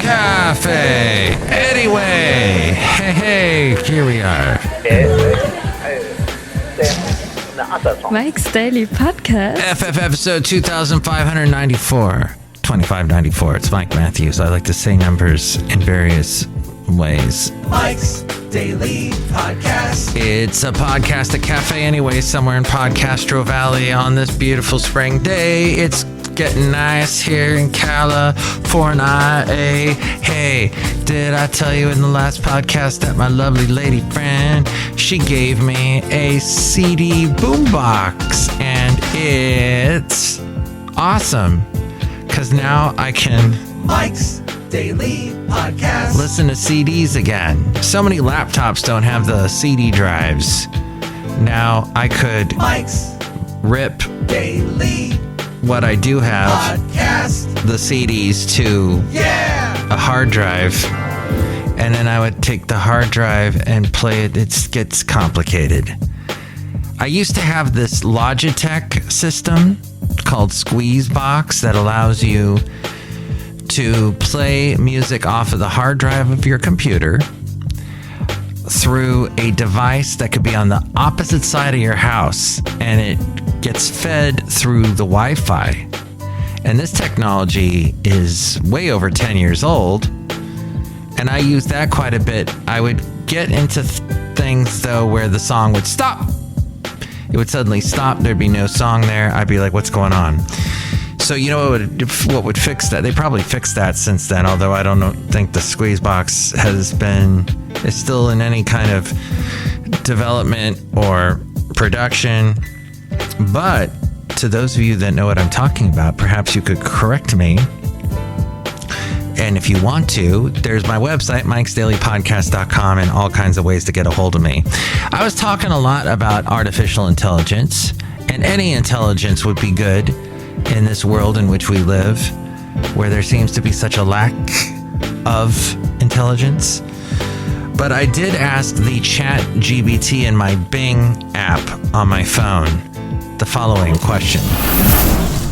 Cafe. Anyway, hey, here we are. Mike's Daily Podcast. FF episode 2594. 2594. It's Mike Matthews. I like to say numbers in various ways. Mike's Daily Podcast. It's a podcast at Cafe Anyway, somewhere in Podcastro Valley on this beautiful spring day. It's getting nice here in California. Hey, did I tell you in the last podcast that my lovely lady friend, she gave me a CD boombox, and it's awesome because now I can Mike's Daily Podcast. Listen to CDs again. So many laptops don't have the CD drives. Now I could Mike's rip Daily what I do have, Podcast. the CDs, to a hard drive, and then I would take the hard drive and play it. It gets complicated. I used to have this Logitech system called Squeezebox that allows you to play music off of the hard drive of your computer through a device that could be on the opposite side of your house, and it gets fed through the Wi-Fi. And this technology is way over 10 years old, and I use that quite a bit. I would get into things, though, where the song would stop. It would suddenly stop. There'd be no song there. I'd be like, what's going on? So you know what would fix that? They probably fixed that since then, although I don't think the Squeezebox is still in any kind of development or production. But to those of you that know what I'm talking about, perhaps you could correct me. And if you want to, there's my website, MikesDailyPodcast.com, and all kinds of ways to get a hold of me. I was talking a lot about artificial intelligence, and any intelligence would be good in this world in which we live, where there seems to be such a lack of intelligence. But I did ask the Chat GBT in my Bing app on my phone the following question.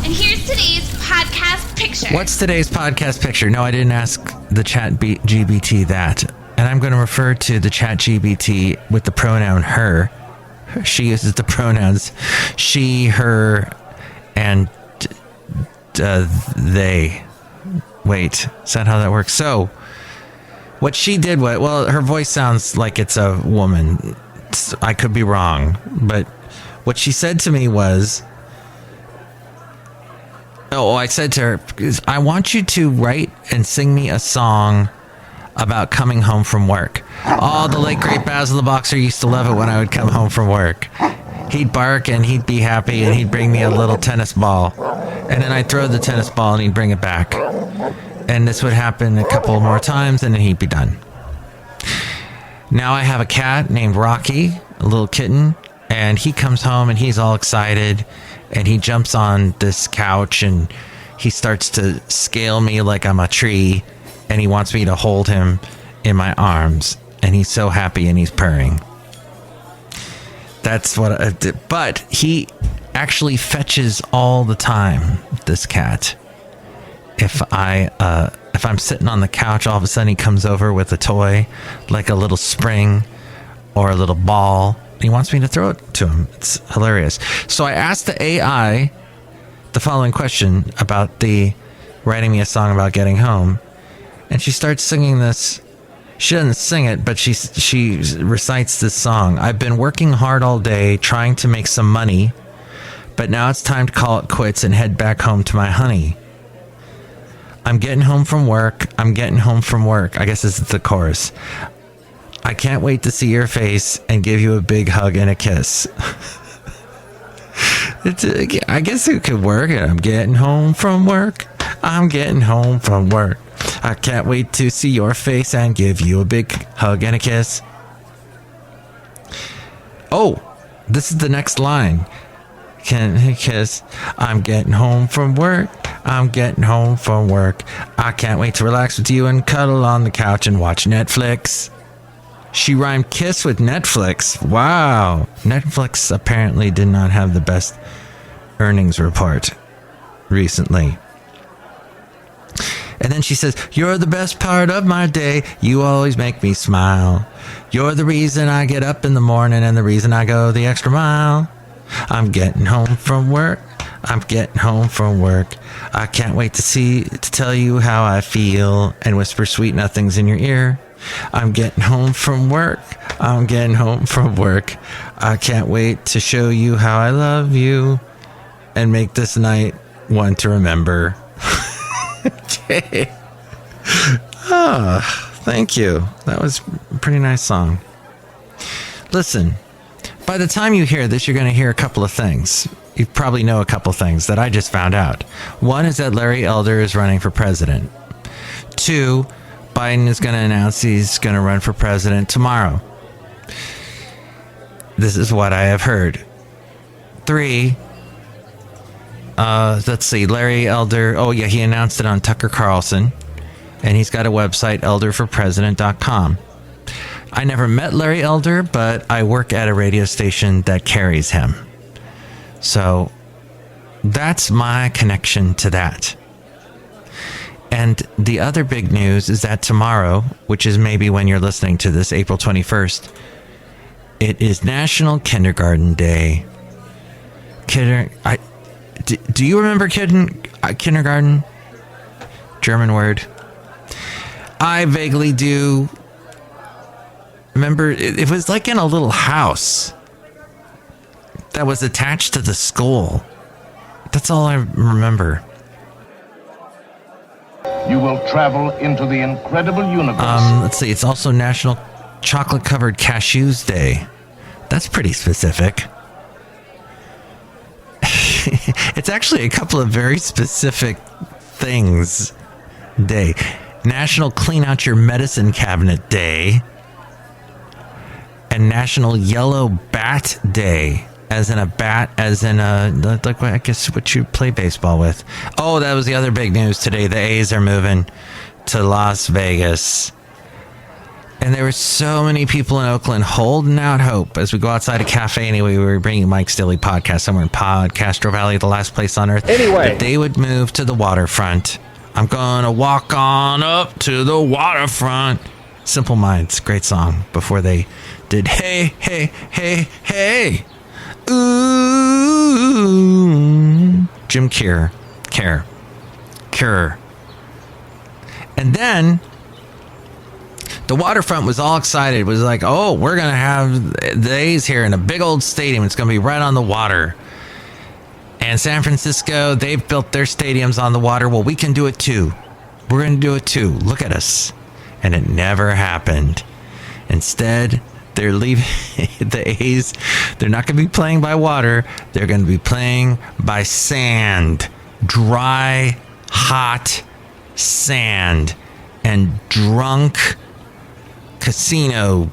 And here's today's podcast picture. What's today's podcast picture? No, I didn't ask the Chat GBT that. And I'm going to refer to the Chat GBT with the pronoun her. She uses the pronouns she, her, and they. Wait, is that how that works? So, what she did was, well, her voice sounds like it's a woman. I could be wrong, but what she said to me was, I said to her, I want you to write and sing me a song about coming home from work. Oh, the late great Basil the Boxer used to love it when I would come home from work. He'd bark and he'd be happy and he'd bring me a little tennis ball. And then I'd throw the tennis ball and he'd bring it back. And this would happen a couple more times and then he'd be done. Now I have a cat named Rocky, a little kitten, and he comes home and he's all excited and he jumps on this couch and he starts to scale me like I'm a tree and he wants me to hold him in my arms and he's so happy and he's purring. That's what I did. But he actually fetches all the time, this cat. If I'm sitting on the couch, all of a sudden he comes over with a toy, like a little spring or a little ball. He wants me to throw it to him. It's hilarious. So I asked the AI the following question about the writing me a song about getting home. And she starts singing this. She doesn't sing it, but she recites this song. I've been working hard all day trying to make some money, but now it's time to call it quits and head back home to my honey. I'm getting home from work. I'm getting home from work. I guess this is the chorus. I can't wait to see your face and give you a big hug and a kiss. I guess it could work. I'm getting home from work. I'm getting home from work. I can't wait to see your face and give you a big hug and a kiss. Oh, this is the next line. Can he kiss? I'm getting home from work. I'm getting home from work. I can't wait to relax with you and cuddle on the couch and watch Netflix. She rhymed kiss with Netflix. Wow. Netflix apparently did not have the best earnings report recently. And then she says, you're the best part of my day. You always make me smile. You're the reason I get up in the morning and the reason I go the extra mile. I'm getting home from work. I'm getting home from work. I can't wait to tell you how I feel and whisper sweet nothings in your ear. I'm getting home from work. I'm getting home from work. I can't wait to show you how I love you and make this night one to remember. Okay. Thank you. That was a pretty nice song. Listen, by the time you hear this, you're going to hear a couple of things. You probably know a couple things that I just found out. One is that Larry Elder is running for president. 2, Biden is going to announce he's going to run for president tomorrow. This is what I have heard. 3, let's see, Larry Elder. Oh, yeah, he announced it on Tucker Carlson. And he's got a website, elderforpresident.com. I never met Larry Elder, but I work at a radio station that carries him. So that's my connection to that. And the other big news is that tomorrow, which is maybe when you're listening to this, April 21st, it is National Kindergarten Day. Do you remember kindergarten? German word. I vaguely do. Remember, it was like in a little house that was attached to the school. That's all I remember. You will travel into the incredible universe. Let's see. It's also National Chocolate Covered Cashews Day. That's pretty specific. It's actually a couple of very specific things day. National Clean Out Your Medicine Cabinet Day. And National Yellow Bat Day. As in a bat, as in a, like, I guess what you play baseball with. Oh, that was the other big news today. The A's are moving to Las Vegas. And there were so many people in Oakland holding out hope as we go outside a cafe. Anyway, we were bringing Mike's Daily Podcast somewhere in Castro Valley, the last place on earth. Anyway, that they would move to the waterfront. I'm gonna walk on up to the waterfront. Simple Minds, great song. Before they did Hey, Hey, Hey, Hey. Ooh. Jim Cure. And then the waterfront was all excited. It was like, oh, we're going to have the A's here in a big old stadium. It's going to be right on the water. And San Francisco, they've built their stadiums on the water. Well, we can do it too. We're going to do it too. Look at us. And it never happened. Instead, they're leaving the A's. They're not going to be playing by water. They're going to be playing by sand. Dry, hot sand. And drunk casino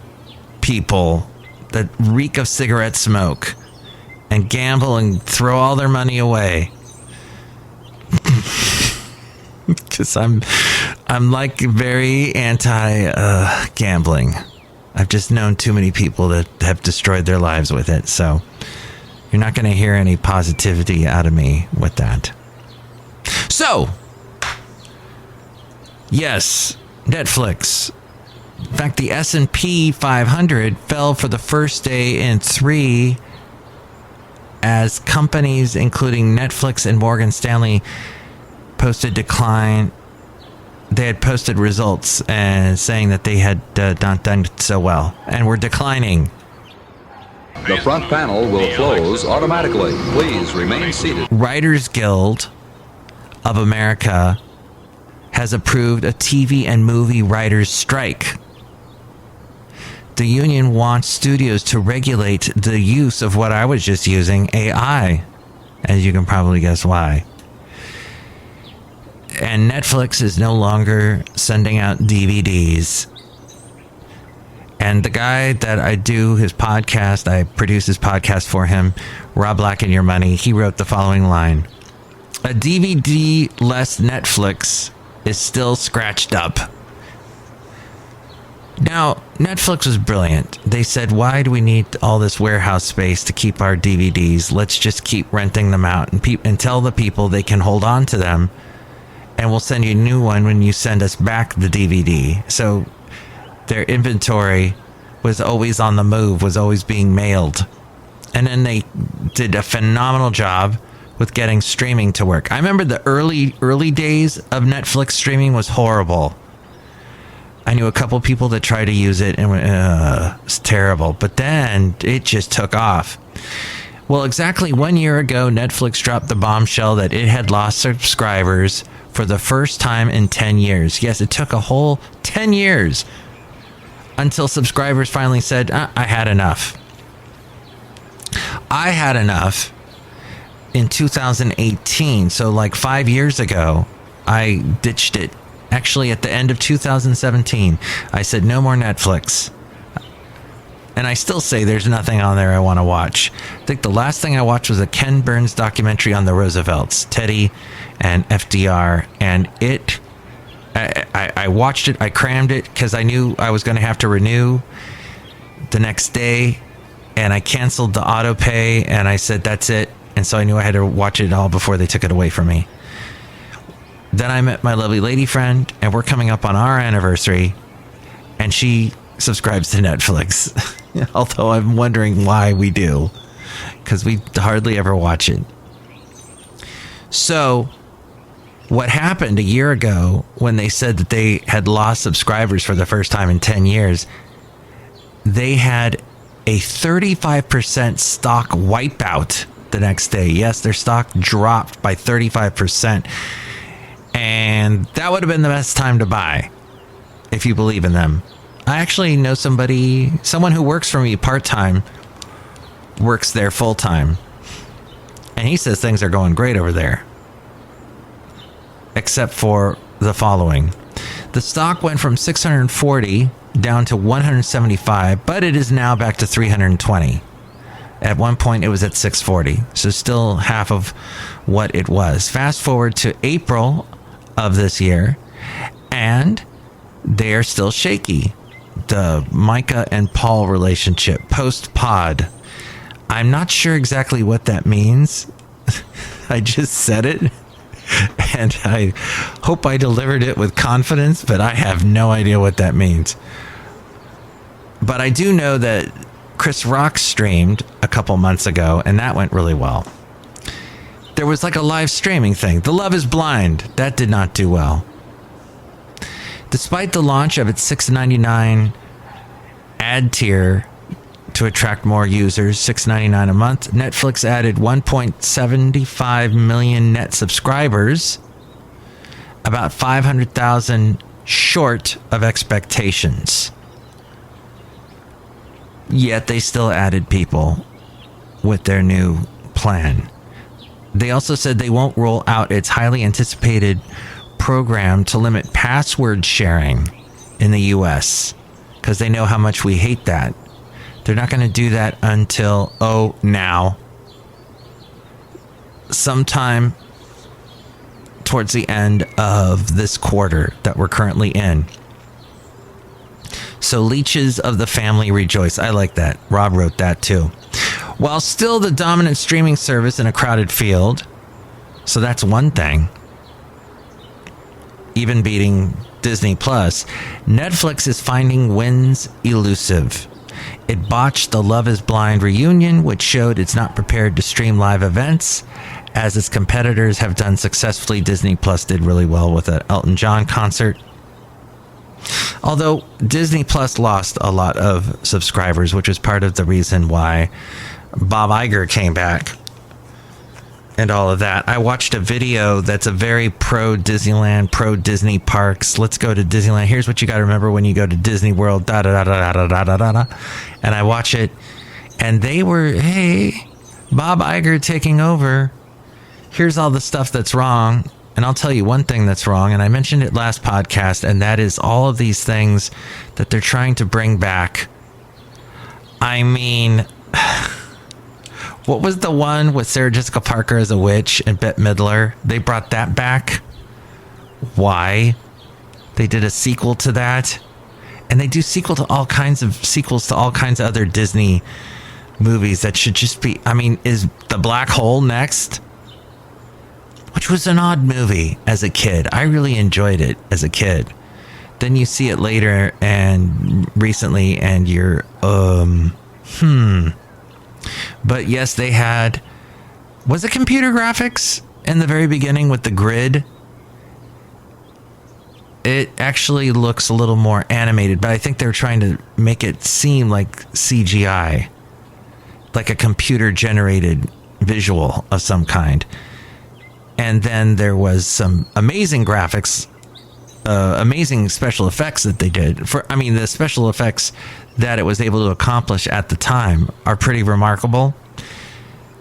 people that reek of cigarette smoke. And gamble and throw all their money away. Because I'm like very anti gambling. I've just known too many people that have destroyed their lives with it. So you're not going to hear any positivity out of me with that. So, yes, Netflix. In fact, the S&P 500 fell for the first day in 3 as companies, including Netflix and Morgan Stanley, posted decline. They had posted results and saying that they had not done so well and were declining. The front panel will close automatically. Please remain seated. Writers Guild of America has approved a TV and movie writers' strike. The union wants studios to regulate the use of what I was just using, AI, as you can probably guess why. And Netflix is no longer sending out DVDs. And the guy that I do his podcast, I produce his podcast for him, Rob Black and Your Money, he wrote the following line. A DVD-less Netflix is still scratched up. Now, Netflix was brilliant. They said, why do we need all this warehouse space to keep our DVDs? Let's just keep renting them out and tell the people they can hold on to them and we'll send you a new one when you send us back the DVD. So their inventory was always on the move, was always being mailed. And then they did a phenomenal job with getting streaming to work. I remember the early days of Netflix streaming was horrible. I knew a couple people that tried to use it and it's terrible. But then it just took off. Well, exactly 1 year ago, Netflix dropped the bombshell that it had lost subscribers for the first time in 10 years. Yes, it took a whole 10 years until subscribers finally said, I had enough. I had enough in 2018. So like 5 years ago, I ditched it. Actually, at the end of 2017, I said, no more Netflix. And I still say there's nothing on there I want to watch. I think the last thing I watched was a Ken Burns documentary on the Roosevelts, Teddy and FDR. And I watched it. I crammed it because I knew I was going to have to renew the next day. And I canceled the auto pay and I said, that's it. And so I knew I had to watch it all before they took it away from me. Then I met my lovely lady friend, and we're coming up on our anniversary, and she subscribes to Netflix. Although I'm wondering why we do, because we hardly ever watch it. So what happened a year ago when they said that they had lost subscribers for the first time in 10 years, they had a 35% stock wipeout the next day. Yes, their stock dropped by 35%. And that would have been the best time to buy, if you believe in them. I actually know someone who works for me part-time, works there full-time. And he says things are going great over there. Except for the following. The stock went from 640 down to 175, but it is now back to 320. At one point, it was at 640. So still half of what it was. Fast forward to April of this year, and they are still shaky. The Micah and Paul relationship post-pod. I'm not sure exactly what that means. I just said it, and I hope I delivered it with confidence, but I have no idea what that means. But I do know that Chris Rock streamed a couple months ago, and that went really well. There was like a live streaming thing. The Love is Blind. That did not do well. Despite the launch of its $6.99 ad tier to attract more users, $6.99 a month, Netflix added 1.75 million net subscribers, about 500,000 short of expectations. Yet they still added people with their new plan. They also said they won't roll out its highly anticipated program to limit password sharing in the US because they know how much we hate that. They're not going to do that until, now. Sometime towards the end of this quarter that we're currently in. So leeches of the family rejoice. I like that. Rob wrote that too. While still the dominant streaming service in a crowded field, so that's one thing, even beating Disney Plus, Netflix is finding wins elusive. It botched the Love is Blind reunion, which showed it's not prepared to stream live events, as its competitors have done successfully. Disney Plus did really well with an Elton John concert. Although Disney Plus lost a lot of subscribers, which was part of the reason why Bob Iger came back and all of that. I watched a video that's a very pro Disneyland, pro Disney parks. Let's go to Disneyland. Here's what you got to remember when you go to Disney World. Da da da da da da da da da. And I watch it, and they were, hey, Bob Iger taking over. Here's all the stuff that's wrong. And I'll tell you one thing that's wrong, and I mentioned it last podcast, and that is all of these things that they're trying to bring back. I mean, what was the one with Sarah Jessica Parker as a witch and Bette Midler? They brought that back. Why? They did a sequel to that. And they do sequels to all kinds of other Disney movies that should just be, I mean, is The Black Hole next? which was an odd movie as a kid. I really enjoyed it as a kid. Then you see it later and recently, and you're, But yes, they had, was it computer graphics in the very beginning with the grid? It actually looks a little more animated, but I think they're trying to make it seem like CGI, like a computer generated visual of some kind. And then there was some amazing graphics, amazing special effects that they did. The special effects that it was able to accomplish at the time are pretty remarkable.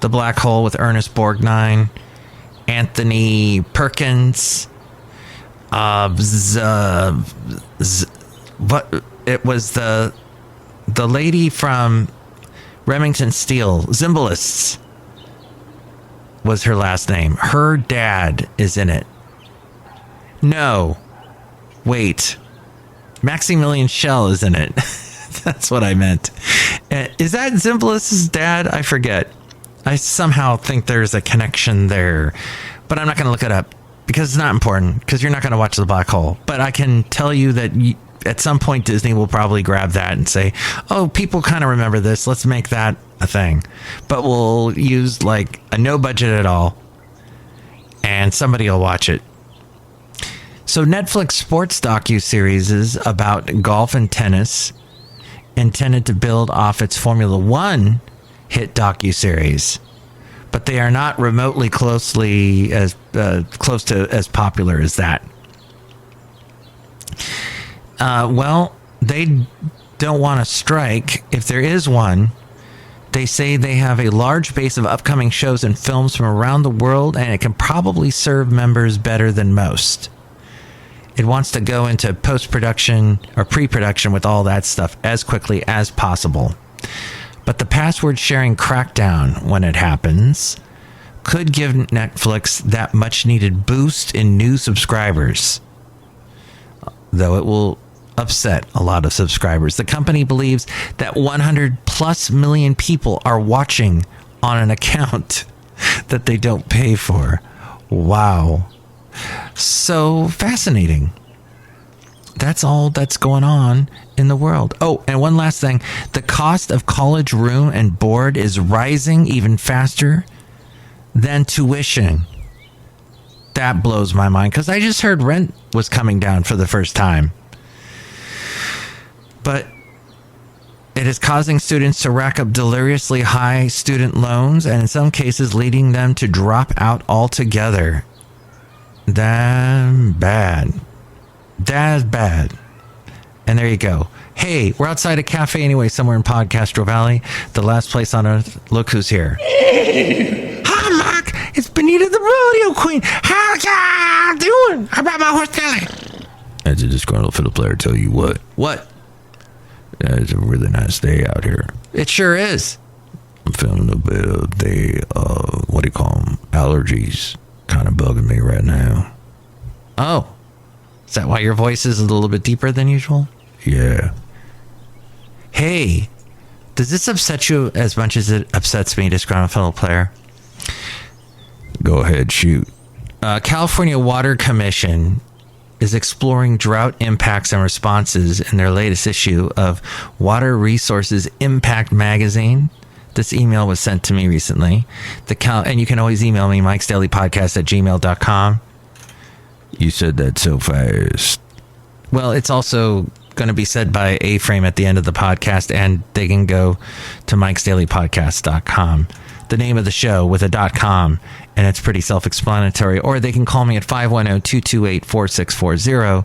The Black Hole with Ernest Borgnine, Anthony Perkins, it was the lady from Remington Steele, Zimbalists was her last name. Her dad is in it. No, wait, Maximilian Schell is in it. That's what I meant. Is that Zimbalist's dad? I forget. I somehow think there's a connection there, but I'm not going to look it up because it's not important, because you're not going to watch The Black Hole. But I can tell you that at some point Disney will probably grab that and say, oh, people kind of remember this, let's make that a thing. But we'll use like a no budget at all, and somebody will watch it. So Netflix sports docuseries about golf and tennis, intended to build off its Formula One hit docuseries, but they are not remotely close to as popular as that. Well, they don't want to strike. If there is one, they say they have a large base of upcoming shows and films from around the world, and it can probably serve members better than most. It wants to go into post-production or pre-production with all that stuff as quickly as possible. But the password sharing crackdown, when it happens, could give Netflix that much needed boost in new subscribers, though it will upset a lot of subscribers. The company believes that 100 plus million people are watching on an account that they don't pay for. Wow. So fascinating. That's all that's going on in the world. Oh, and one last thing. The cost of college room and board is rising even faster than tuition. That blows my mind, because I just heard rent was coming down for the first time. But it is causing students to rack up deliriously high student loans, and in some cases leading them to drop out altogether. That's bad. That's bad. And there you go. Hey, we're outside a cafe anyway, somewhere in Podcastro Valley, the last place on earth. Look who's here. Hi, Mark. It's Benita the Rodeo Queen. How y'all doing? How about my horse Kelly? That's a Disgruntled Fiddle Player. Tell you what. What? It's a really nice day out here. It sure is. I'm feeling a bit of the, what do you call them? Allergies kind of bugging me right now. Oh. Is that why your voice is a little bit deeper than usual? Yeah. Hey, does this upset you as much as it upsets me, Disgruntled Fiddle Player? Go ahead, shoot. California Water Commission is exploring drought impacts and responses in their latest issue of Water Resources Impact Magazine. This email was sent to me recently. And you can always email me, MikesDailyPodcast@gmail.com. You said that so fast. Well, it's also going to be said by A-Frame at the end of the podcast, and they can go to MikesDailyPodcast.com. The name of the show with a .com, and it's pretty self-explanatory. Or they can call me at 510-228-4640,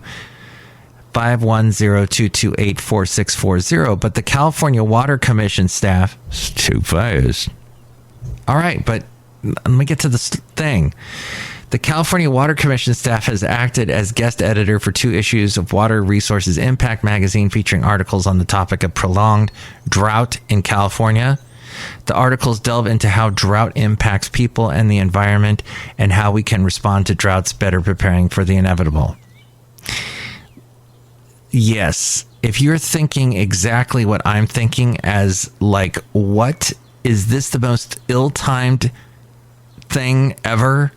510-228-4640. But the California Water Commission staff... It's too fast. All right, but let me get to the thing. The California Water Commission staff has acted as guest editor for 2 issues of Water Resources Impact magazine, featuring articles on the topic of prolonged drought in California. The articles delve into how drought impacts people and the environment, and how we can respond to droughts better, preparing for the inevitable. Yes, if you're thinking exactly what I'm thinking, as like, what is this, the most ill-timed thing ever?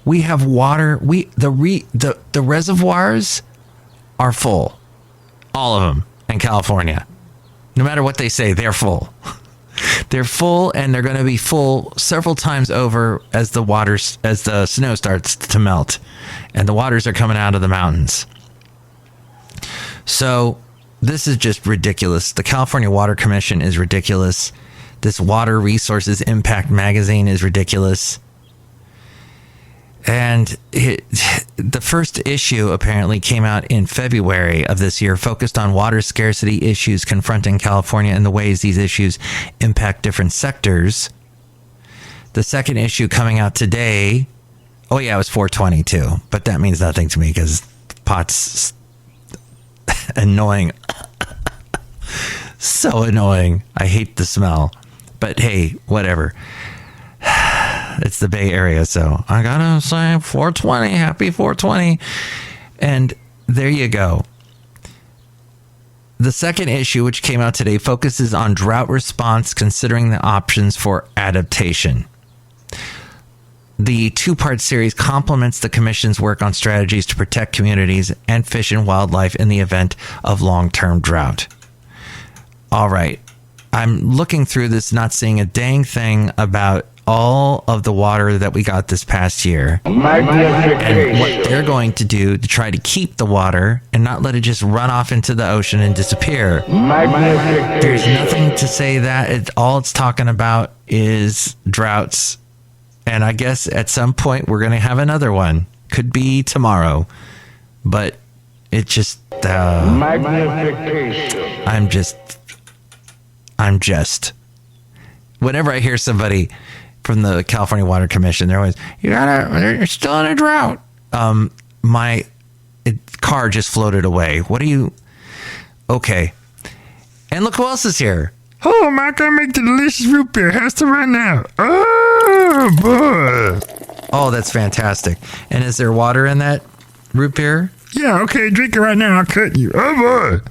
We have water. The reservoirs are full. All of them in California. No matter what they say, they're full. They're full, and they're going to be full several times over as the snow starts to melt and the waters are coming out of the mountains. So this is just ridiculous. The California Water Commission is ridiculous. This Water Resources Impact magazine is ridiculous. And the first issue apparently came out in February of this year, focused on water scarcity issues confronting California and the ways these issues impact different sectors. The second issue coming out today, oh yeah, it was 420 too, but that means nothing to me because pot's annoying. So annoying. I hate the smell. But hey, whatever. It's the Bay Area, so I gotta say 420, happy 420. And there you go. The second issue, which came out today, focuses on drought response, considering the options for adaptation. The two-part series complements the Commission's work on strategies to protect communities and fish and wildlife in the event of long-term drought. All right. I'm looking through this, not seeing a dang thing about all of the water that we got this past year and what they're going to do to try to keep the water and not let it just run off into the ocean and disappear. There's nothing to say that. All it's talking about is droughts. And I guess at some point we're going to have another one. Could be tomorrow. But it just... I'm just... Whenever I hear somebody from the California Water Commission, they're always, you're still in a drought. My car just floated away. What are you... Okay. And look who else is here. Oh, am I gonna make the delicious root beer? Has to run now. Oh, boy. Oh, that's fantastic. And is there water in that root beer? Yeah, okay, drink it right now. I'll cut you. Oh, boy.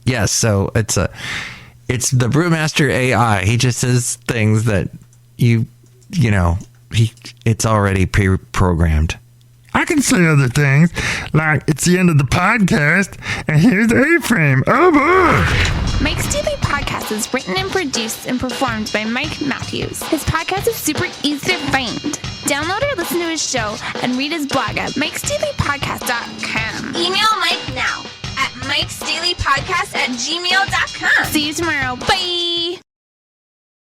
Yes, so it's the Brewmaster AI. He just says things that it's already pre-programmed. I can say other things, like it's the end of the podcast, and here's the A-frame. Oh, boy. Mike's Daily Podcast is written and produced and performed by Mike Matthews. His podcast is super easy to find. Download or listen to his show and read his blog at MikesDailyPodcast.com. Email Mike now at MikesDailyPodcast@gmail.com. See you tomorrow. Bye.